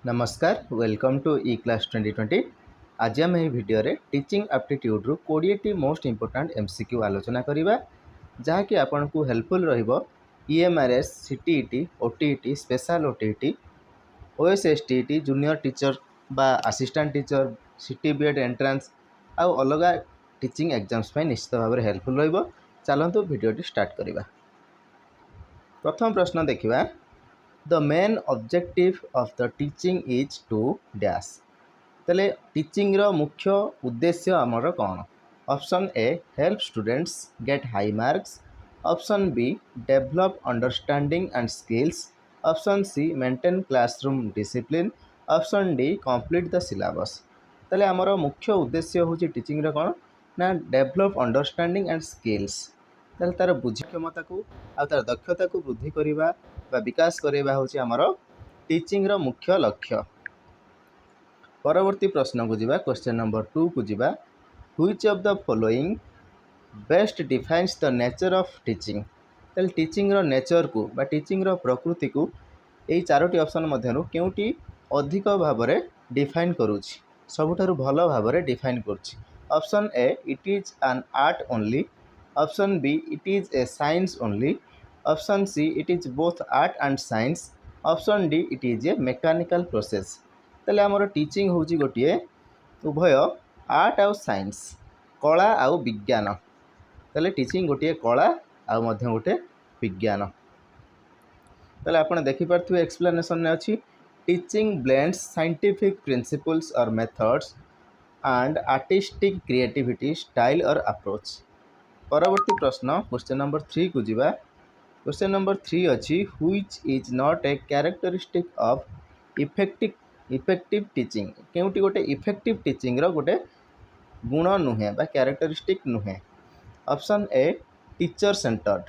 नमस्कार welcome to E class 2020। आज आम भिडियो टीचिंग एप्टीट्यूड रु 20 मोस्ट इंपोर्टेंट एमसीक्यू आलोचना करवा जहाँकि आपन को हेल्पफुल रहिबो EMRS CTET OTET special OTET OSSTET junior teacher बा असिस्टेंट टीचर सीटीबीएड एंट्रांस आउ अलग टीचिंग एग्जाम्स निश्चित भाव में हेल्पफुल रहिबो। चलतु भिडियोटी स्टार्ट करवा। प्रथम प्रश्न देखिबा The main objective of the teaching is to dash। तले टीचिंग रो मुख्य उद्देश्य आमर कौन? Option A help students get high marks, option B develop understanding and skills, option C maintain classroom discipline, option D complete the syllabus. तले आमर मुख्य उद्देश्य हूँ टीचिंग रो कौन ना डेवलप अंडरस्टैंडिंग एंड स्किल्स। तार तार बुझी क्षमता को आ तार दक्षता को वृद्धि करवा बा विकास करवा हूँ आमर टीचिंग रो मुख्य लक्ष्य। परवर्ती प्रश्न को जीवा क्वेश्चन नंबर 2 को जीवा which of the following best defines the nature of teaching. ताल टीचिंग रो नेचर को बा टीचिंग रो प्रकृति को यही चारोटी ऑप्शन मध्यरु केउटी अधिक भाव में डिफाइन करूछि सबुठारु भल भाव में डिफाइन करूछि। Option A it is an art only, option B it is a science only, option C it is both art and science, option D it is a mechanical process. ताले आमर teaching होची गोटे उभय art आउ science कला आउ विज्ञान। ताले टीचिंग गोटे कला आउ मध्य गोटे विज्ञान। ताले आपण देखि पारथुवे एक्सप्लेनेशन ने अछि टीचिंग ब्लेंड्स साइंटिफिक प्रिंसिपल्स और methods and artistic creativity style और अप्रोच। परवर्ती प्रश्न क्वेश्चन नंबर 3 को जीवा। क्वेश्चन नंबर 3 अच्छी which is not a characteristic of effective teaching. केउटी गोटे इफेक्टिव टीचिंग रो गोटे गुण नुहे बा कैरेक्टरिस्टिक नुहे। Option A teacher centred,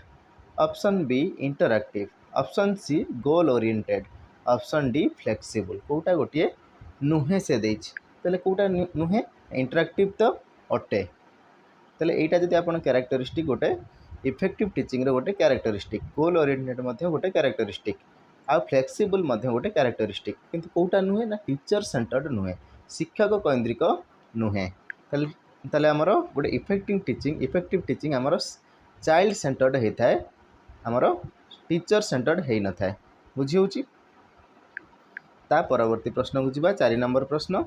option B interactive, option C goal oriented, option D flexible. कोटा गोटे नुहे से देछि तले कोटा नुहे इंटरएक्टिव तो अटे। तले एटा जदि आपण कैरेक्टरिस्टिक गोटे इफेक्टिव टीचिंग रो गोटे कैरेक्टरिस्टिक, गोल ओरिएंटेड मध्य गोटे कैरेक्टरिस्टिक आ फ्लेक्सिबल मध्य गोटे कैरेक्टरिस्टिक, किंतु कोटा नुहे ना टीचर सेंटर्ड नुहे शिक्षक केंद्रिक नुहे। ताले आमर गोटे इफेक्टिव टीचिंग आमर चाइल्ड सेंटर्ड होता है, आमर टीचर सेंटर्ड हो न था। बुझी होची। ता परवर्ती प्रश्न को जीवा 4 नंबर प्रश्न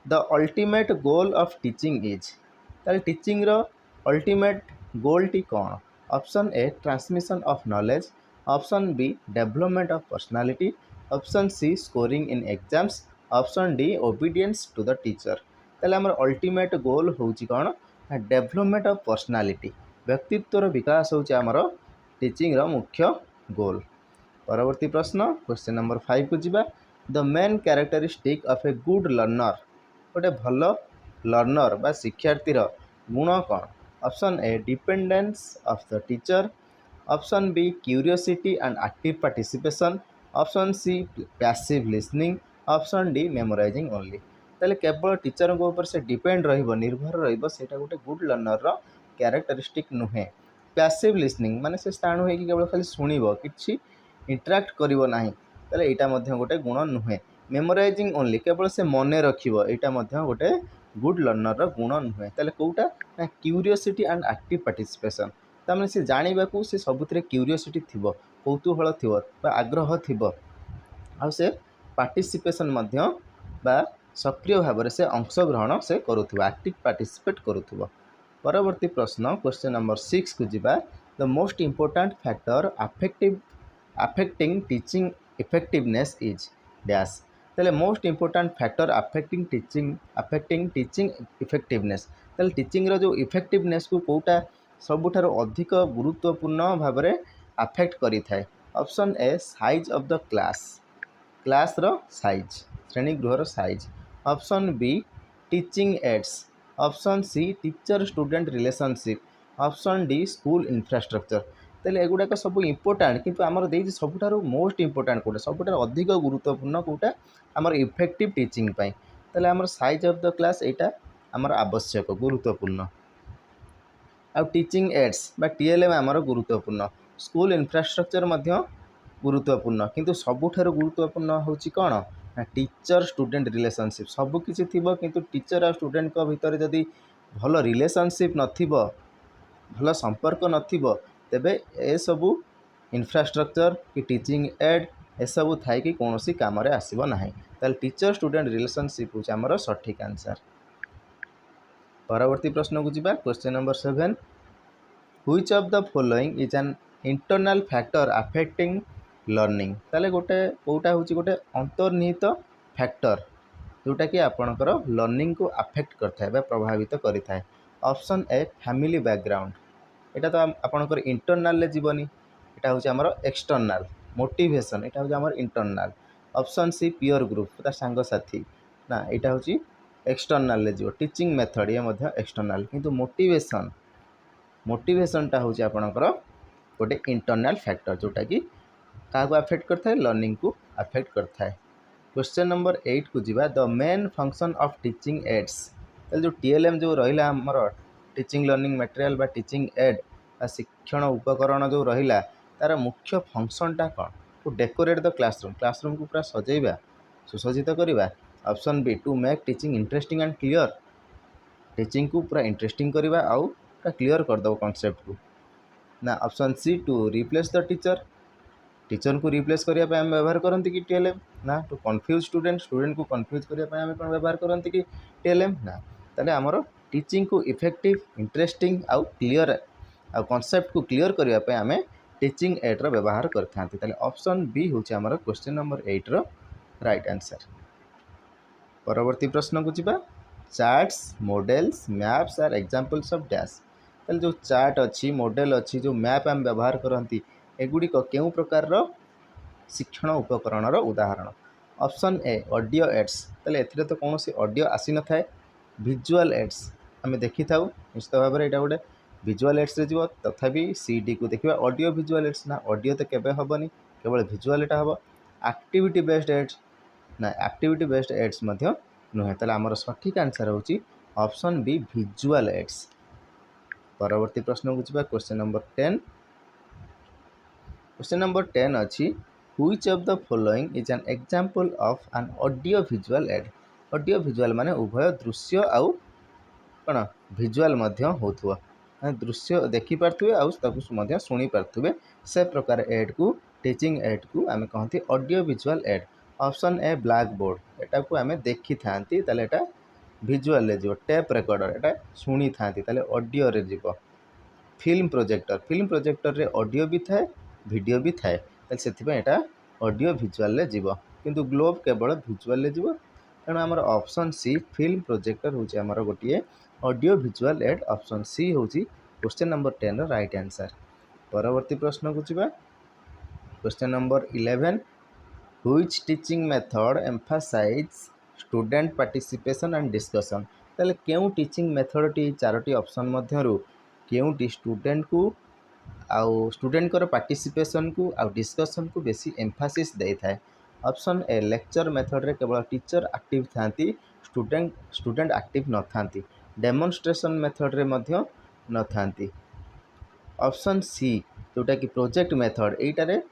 the ultimate goal of teaching is. ताले टीचिंग रो अल्टीमेट गोल टी कौन? Option A transmission of knowledge, option B development of personality, option C scoring in exams, option D obedience to the teacher. ताले हमर ultimate goal होची कौन? Development of personality, व्यक्तित्वर विकास होची हमर टीचिंग रो मुख्य गोल। परवर्ती प्रश्न क्वेश्चन नंबर 5 को जीवा। The main characteristic of a good learner. गोटे भल लर्नर बा शिक्षार्थीर गुण कौन? Option A dependence of the teacher, option B curiosity and active participation, option C passive listening, option D memorising only. ताले केवल टीचर को ऊपर से डिपेंड रहिबो निर्भर रहिबो सेटा गोटे गुड लर्नर रो कैरेक्टरिस्टिक नुहे। पैसिव लिसनिंग माने से स्थान होई कि केवल खाली सुनिबो किछि इंटरैक्ट करिवो नाही, ताले एटा मध्य गोटे गुण नुहे। मेमोराइजिंग ओनली केवल से मने रखिबो एटा मध्य गोटे गुड लर्नर रो गुण नुहे। ताले कोउटा ना क्यूरियोसिटी एंड एक्टिव पार्टिसिपेशन, तामें से जानिबा को से सबुतरे क्यूरियोसिटी थिबो, कौतूहल थिबो बा आग्रह थिबो, आ से पार्टिसिपेशन मध्य बा सक्रिय भाव में से अंशग्रहण से करुथिबो, एक्टिव पार्टिसिपेट करुथिबो। परवर्ती प्रश्न क्वेश्चन नंबर 6 को जीवा। The most important factor affecting teaching effectiveness is dash. ताले most important factor affecting teaching effectiveness. ताले टीचिंग रो जो इफेक्टिवनेस को कोटा सबुठार अधिक गुरुत्वपूर्ण भाव में अफेक्ट करि थाए। Option A size of the class रो साइज, श्रेणी गृह रो size, option B teaching aids, option C teacher student relationship, option D school infrastructure. ताले एगुड़ाक सब इंपोर्टेंट किंतु आमर देइछि सबुठार मोस्ट इंपोर्टेंट कोटा सबुठार अधिक गुरुत्वपूर्ण कोटा आमर इफेक्टिव टीचिंग पाई। ताले आमर साइज ऑफ द क्लास एटा आमर आवश्यक गुरुत्वपूर्ण। आ टीचिंग एड्स बा टीएलएम आमर गुरुत्वपूर्ण, स्कूल इंफ्रास्ट्रक्चर मध्य गुरुत्वपूर्ण, किंतु सबुठार गुरुत्वपूर्ण होछि कोन ना टीचर स्टूडेंट रिलेशनशिप सबकि थी किंतु टीचर आ स्टूडेंट भितर जदि भल रिलेशनशिप नथिबो भल संपर्क नथिबो तेबे ए सबू इंफ्रास्ट्रक्चर कि टीचिंग एड ए सबू थाई कि कौन काम आसब ना ताल टीचर स्टूडेंट रिलेशनशिप हूँ आमर सठिक आंसर। परवर्ती प्रश्न को जीवा question number 7 which of the following is an internal factor affecting learning ताले गोटे कोटा हूँ गोटे अंतर्निहित फैक्टर जोटा कि आपणकर लर्निंग को अफेक्ट करता प्रभावित करें। ऑप्शन ए फैमिली बैकग्राउंड एटा तो आपणकर इंटरनल जीवनी एटा हूँ आमर एक्सटर्नाल मोटिवेशन एटा हूँ आमर internal. Option C peer group तार सांगसाथी ना यहाँ हूँ एक्सटर्नाल जीव टीचिंग मेथड ये एक्सटर्नाल किंतु मोटिवेशन मोटिवेशनटा हूँ आपणकर गोटे इंटरनल फैक्टर जोटा कि क्या अफेक्ट करता है लर्निंग को अफेक्ट करता है। क्वेश्चन नंबर 8 को जीवा the main function of teaching aids जो टीएलएम जो रहा आमर टीचिंग लर्निंग मटेरियल बा टीचिंग एड शिक्षण उपकरण जो रहा तार मुख्य फंक्शनटा कौन to decorate the classroom classroom को पूरा सजेवा सुसज्जित करवा। Option B to make teaching interesting and clear teaching को पूरा इंटरेस्टिंग करवा आउ पूरा क्लियर करदेव कॉन्सेप्ट को ना। Option C to replace the teacher teacher को रिप्लेस करने आम व्यवहार करते कि टीएलएम ना टू कन्फ्यूज स्टूडेंट स्टूडेंट को कन्फ्यूज करने आम कौन व्यवहार करते कि टीएलएम ना ताले आमर टीचिंग को इफेक्टिव इंटरेस्टिंग आउ क्लियर आ कॉन्सेप्ट को क्लियर करने आम टीचिंग एड व्यवहार करते। ऑप्शन बी हूँ आमर क्वेश्चन नंबर 8 राइट आंसर। परवर्ती प्रश्न को जीवा charts models maps are examples of dash ताले जो चार्ट अच्छी मॉडल अच्छी जो मैप आम व्यवहार करती एगुड़िक केउं प्रकार शिक्षण उपकरण उदाहरण। ऑप्शन ए ऑडियो एड्स ताले एथिरे तो कौन सी ऑडियो आसी न थाए विजुअल एड्स आम देखी था निश्चित भाव में यहाँ गोटे विजुअल एड्स रे जीव तथापि सीडी को देखा ऑडियो विजुअल एड्स ना ऑडियो तो केबे हेनी केवल विजुअल एटा हम। एक्टिविटी बेस्ड एड्स ना एक्टिविटी बेस्ड एड्स नुहे ताले आमर सठिक आंसर होची ऑप्शन बी विजुअल एड्स। परवर्ती प्रश्न को जीवा क्वेश्चन नंबर 10 क्वेश्चन नंबर 10 अच्छी which of the following is an example of an audio visual add audio visual माने उभय दृश्य आउ कौन विजुअल हो दृश्य देखी पारे आउ शुणी पारे से प्रकार एड को टीचिंग एड को आम कहते audio visual aid. Option A black board एटा को आम देखी था विजुअल जीव टेप रेकर्डर एटा शुणी था ऑडियो रे जीव। फिल्म प्रोजेक्टर रे ऑडियो भी थाए वीडियो भी थाए से ऑडियो विजुअल जीव किंतु ग्लोब केवल विजुअल जीव तेणु आमर ऑप्शन सी फिल्म प्रोजेक्टर हूँ आमर गोटे audio visual aid. Option C हूँ क्वेश्चन नंबर 10 राइट आंसर। परवर्ती प्रश्न को जीवा question number 11 which teaching method emphasize student participation and discussion ताले केउं टीचिंग मेथड टी चारोटी ऑप्शन मध्यरु केउंटी स्टूडेंट को आउ स्टूडेंट को पार्टिसिपेशन को आउ डिस्कशन को बेसी एम्फासिस दे थाए। ऑप्शन ए लेक्चर मेथड रे केवल टीचर एक्टिव थांती स्टूडेंट एक्टिव न थांती डेमोन्स्ट्रेशन मेथड रे मध्य न थांती। ऑप्शन सी जोटा कि प्रोजेक्ट मेथड एटारे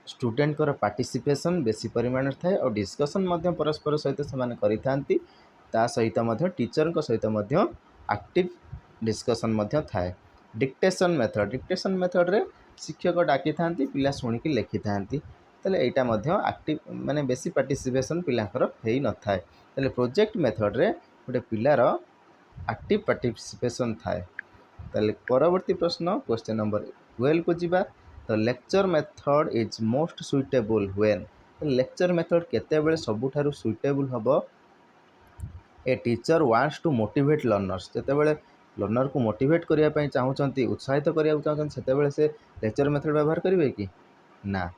स्टूडेंट को पार्टिसिपेशन बेसी परिमाण थाए और डिस्कशन मध्य परस्पर सहित से करिथांती ता सहित मध्य टीचर को सहित मध्य एक्टिव डिस्कशन मध्य थाए। डिक्टेशन मेथड रे शिक्षक डाकी थांती पिला शुणिकी लिखि थांती ताले एटा मध्य एक्टिव माने बेसी पार्टिसिपेशन पिलांकर हेई न थाए ताले प्रोजेक्ट मेथड रे गोटे पिलार एक्टिव पार्टिसिपेशन थाए। ताले परवर्ती प्रश्न क्वेश्चन नंबर 12 को जीवा the lecture method is most suitable when lecture method केते बेले सबुठारु सुइटेबल हबो a teacher wants to motivate learners जेते बेले लर्नर को मोटिवेट करिया पई चाहउचंती उत्साहित करिया चाहउचंती सेते बेले से लेक्चर मेथड व्यवहार करिवे कि ना।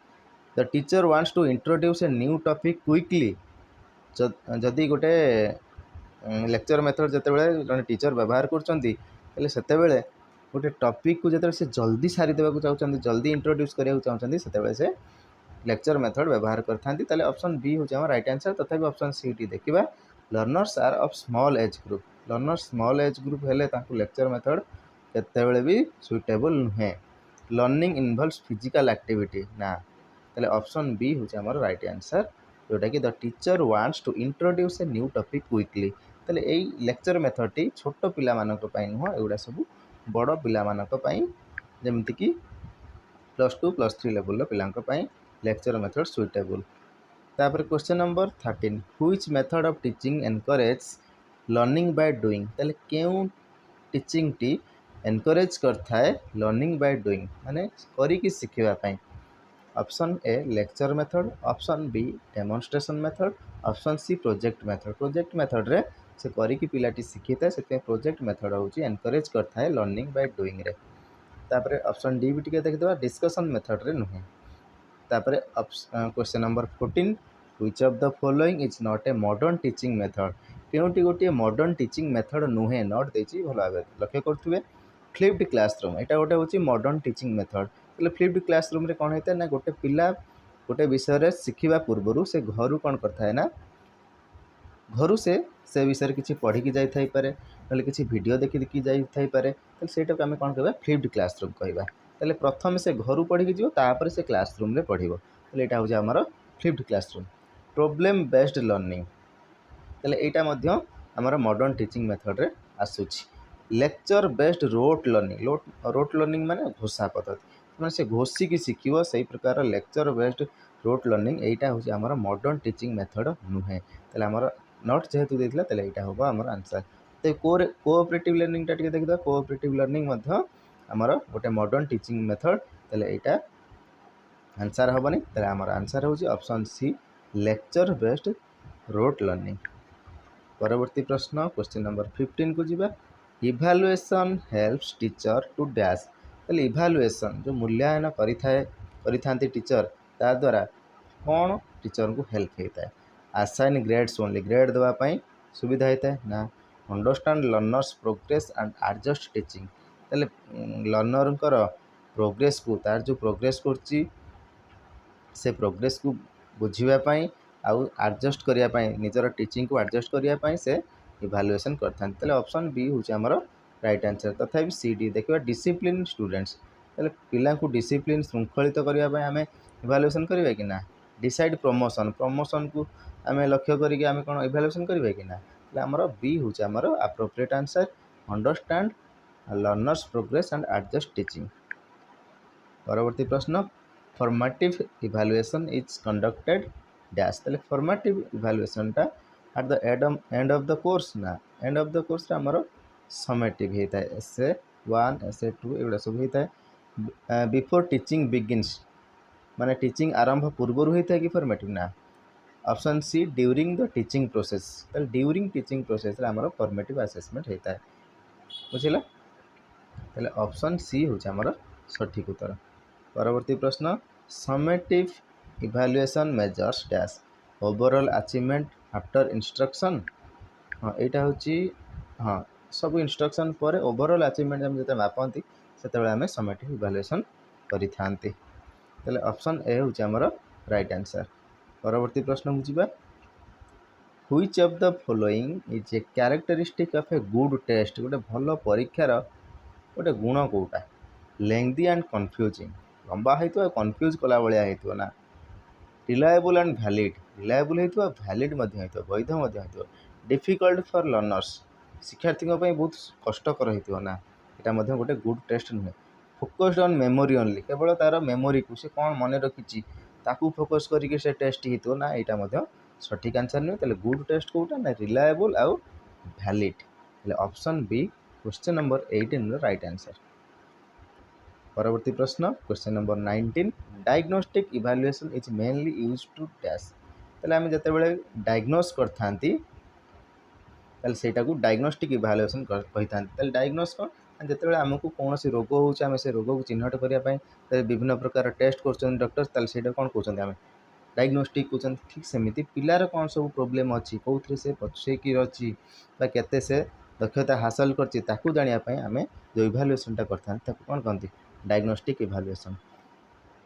The teacher wants to introduce a new topic quickly जदि गोटे लेक्चर मेथड जेते बेले जने टीचर व्यवहार करचंती तले सेते बेले गोटे टॉपिक को जेते से जल्दी सारी देबा को चाहउचंती जल्दी इंट्रोड्यूस करिया चाहउचंती सेते बेले से लेक्चर मेथड व्यवहार करथांती ताले ऑप्शन बी हो जामा राइट आंसर। तथापि ऑप्शन सी टी देखिबा learners are of small age group learners small age group हेले ताकू लेक्चर मेथड केते बेले भी सुइटेबल नुहे। लर्निंग इन्वॉल्व्स फिजिकल एक्टिविटी ना ताले ऑप्शन बी हो जामा राइट आंसर जोटा कि the teacher wants to introduce a new topic quickly ताले एई लेक्चर मेथड टी छोट पिला मानक पई नुह एगुडा सब बड़ पिला मानक पई जेमिति कि +2 +3 लेवल पिलांक पई लेक्चर मेथड सुइटेबल। तापर question number 13 which method of teaching encourage learning by doing ताले केउ टीचिंग टी एनकरेज करता है लर्निंग बाय डूइंग माने करी कि सिखिबा पई। Option A lecture method, option B demonstration method, option C project method. Project method रे से करी कि पिलाटी सिखिता है से प्रोजेक्ट मेथड होची एनकरेज करता है लर्निंग बाय डूइंग रे। तापर ऑप्शन डी भी टिके देखिदवा डिस्कशन मेथड रे नुहे। तापर question number 14 which of the following is not a modern teaching method केउटी गोटे मॉडर्न टीचिंग मेथड नुहे नॉट देछि भलो भाबे लक्ष्य करथुबे। फ्लिप्ड क्लासरूम एटा गोटे होची मॉडर्न टीचिंग मेथड तले फ्लिप्ड क्लासरूम रे कोन हेते ना गोटे पिला गोटे विषय रे सिखिबा पूर्वरु से घरु कोन करथा है ना घरु से विषय किसी पढ़ी की जाई पारे ना किसी वीडियो देखि देखि जाई थाई पारे तले सेटा को हम कोन कहबा फ्लिप्ड क्लासरूम कहबा। तले प्रथम से घरु पढ़ी की जिवो तापर से क्लासरूम रे पढ़िबो तले एटा होची हमर flipped classroom. Problem based learning तले एटा मध्य हमर मॉडर्न टीचिंग मेथड रे आसुची। Lecture based rote learning rote learning माने घोषा पद्धति माने से घोषी की शिखिबो सही प्रकार लेक्चर बेस्ड रोट लर्निंग एटा होची हमर मॉडर्न टीचिंग मेथड नुहे तले हमर नॉट जेहेतु देथिला तले एटा होबो हमर आंसर। ते कोऑपरेटिव लर्निंग टा टिके देखिदा कोऑपरेटिव लर्निंग मध्य हमर गोटे मॉडर्न टीचिंग मेथड तले एटा आंसर होबनी तले हमर आंसर होची option C lecture based rote learning. परवर्ती प्रश्न क्वेश्चन नंबर 15 को जीवा evaluation helps teacher to dash तले इवैल्यूएशन जो मूल्यांकन करिथांती टीचर ता द्वारा कौन टीचर को हेल्प होता है। असाइन ग्रेड्स ओनली ग्रेड देवा पई सुविधा होता है ना understand learners progress and adjust teaching तले लर्नर प्रोग्रेस को तार जो प्रोग्रेस करची से प्रोग्रेस को बुझिबा पई आउ एडजस्ट करिया पई निजर टीचिंग को एडजस्ट करिया पई से इवैल्यूएशन करथान तले ऑप्शन बी होची हमर राइट आंसर। तथा भी सी डी देखिबा डिसिप्लिन स्टूडेंट्स तले पिला को डिसिप्लिन श्रृंखलित करिया पई हमें इवैल्यूएशन करिवे कि ना। डिसाइड प्रमोशन प्रमोशन को हमें लक्ष्य करिके हमें कोन इवैल्यूएशन करिवे कि ना तले हमर बी होची हमर appropriate answer understand learners progress and adjust teaching. परवर्ती प्रश्न formative evaluation is conducted dash तले फॉर्मेटिव इवैल्यूएशन टा at the end of the course ना एंड ऑफ द कोर्स हमर समेटिव हेता है एसे 1 एसे 2 एगुडा सब हेता है बिफोर टीचिंग बिगिन्स माने टीचिंग आरंभ पूर्व होता है कि फॉर्मेटिव ना। Option C during the teaching process तले ड्यूरिंग टीचिंग प्रोसेस रे हमर फॉर्मेटिव असेसमेंट हेता है बुझिला तले ऑप्शन सी होछ हमर सठिक उत्तर। परवर्ती प्रश्न summative evaluation measures dash overall achievement after instruction हाँ यहाँ हूँ हाँ सब इंस्ट्रक्शन पर ओवरऑल अचीवमेंट हम जो मापती से आम समेटिव इवैल्यूएशन करें तले ऑप्शन ए हूँ आमर राइट आंसर। परवर्ती प्रश्न को जीवा which of the following is a characteristic of a good test गोटे भल परीक्षार गोटे गुण कोटा लेंथी एंड कन्फ्यूजिंग लंबा होता कन्फ्यूज कला भाया हो ना रिलायबल एंड वैलिड होता वैलिड होता वैध होता डिफिकल्ट फॉर लर्नर्स शिक्षार्थी बहुत कष्टकर होता ना यहाँ गोटे गुड टेस्ट नुहे फोकस्ड ऑन मेमोरी ओनली केवल तार मेमोरी को से कौन मन रखी ताकू फोकस करके से टेस्ट हो ना यहाँ सठिक आंसर नुहे तेल गुड टेस्ट कौटा ना रिलायबल आउ valid option B question number 18 right answer. परवर्ती प्रश्न question number 19 diagnostic evaluation is mainly use to dash तेल आम जिते बड़े डायग्नोस करथांती सेटा को डायग्नोस्टिक इवैल्यूएशन कही था डायग्नोस कौन जिते आमको कौन रोग हो से रोग को चिन्हट करने विभिन्न प्रकार टेस्ट कर डॉक्टर से कौन कहते हैं डायग्नोस्टिक कहते ठीक सेमती पिलार कौन सब प्रोब्लेम अच्छी कौन से पछेकी अच्छी केते से दक्षता हासिल कर जानापी आम जो इवैल्यूएशनटा करते कौन कहते डायग्नोस्टिक इवैल्यूएशन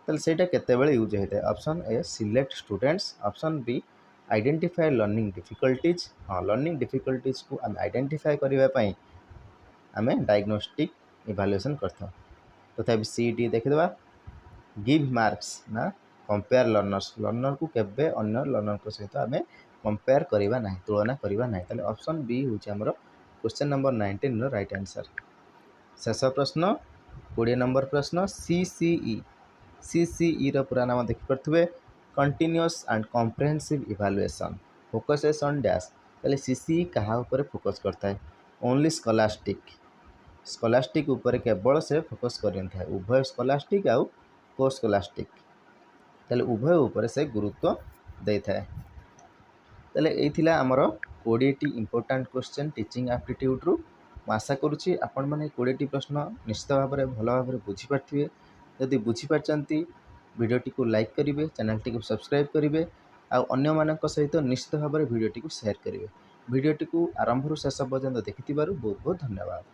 तल सेटा केतेबेले यूज होता है। Option A select students option B identify learning difficulties हाँ लर्निंग डिफिकल्टीज को आम आइडेंटिफाई करने आम डायग्नोस्टिक इवैल्यूएशन करता तथा सी डी देखीदे गिव मार्क्स ना कंपेयर लर्नर्स लर्नर को केबे अन्य लर्नर सहित आम कंपेयर करवा ना तुलना करवा ना ताले ऑप्शन बी हूँ आमर क्वेश्चन नंबर 19 रो राइट आंसर। शेष प्रश्न 20 नंबर प्रश्न सीसीई रो पूरा नाम देखिपे continuous and comprehensive evaluation focuses on dash ताले सीसीई कहा ऊपर फोकस करता है ओनली स्कॉलास्टिक ऊपर केवल से फोकस कर उभय स्कॉलास्टिक आउ को स्कॉलास्टिक ताले उभय ऊपर से गुरुत्व दे थाए। ताले ये आमर 20टी इंपोर्टाट क्वेश्चन टीचिंग एप्टीट्यूड रु आशा करुँची आपण मैंने 20टी प्रश्न निश्चित भाव में भल भाव बुझीपारे जदि बुझीपारती वीडियोटी को लाइक करेंगे चैनल टी सब्सक्राइब करेंगे आने सहित निश्चित भाव में वीडियोटी को शेयर करेंगे। वीडियोटी को आरंभ शेष पर्यंत देखि बहुत बहुत धन्यवाद।